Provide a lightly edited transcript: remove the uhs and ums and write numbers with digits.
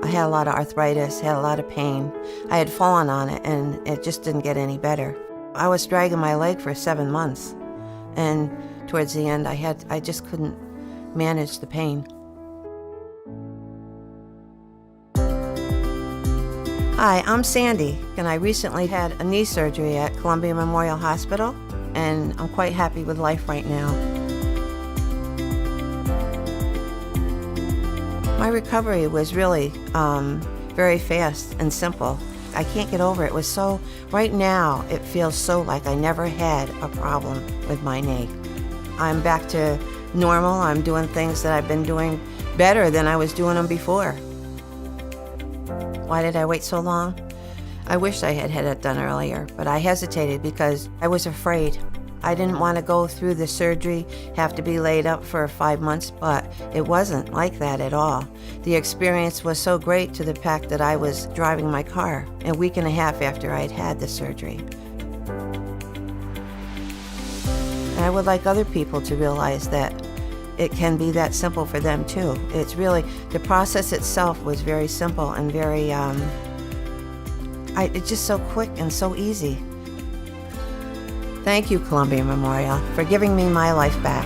I had a lot of arthritis, had a lot of pain. I had fallen on it, and it just didn't get any better. I was dragging my leg for 7 months, and towards the end, I just couldn't manage the pain. Hi, I'm Sandy, and I recently had a knee surgery at Columbia Memorial Hospital, and I'm quite happy with life right now. My recovery was really very fast and simple. I can't get over it. It was so, right now, it feels so like I never had a problem with my knee. I'm back to normal. I'm doing things that I've been doing better than I was doing them before. Why did I wait so long? I wish I had it done earlier, but I hesitated because I was afraid. I didn't want to go through the surgery, have to be laid up for 5 months, but it wasn't like that at all. The experience was so great to the fact that I was driving my car a week and a half after I'd had the surgery. And I would like other people to realize that it can be that simple for them too. It's really, the process itself was very simple and very, it's just so quick and so easy. Thank you, Columbia Memorial, for giving me my life back.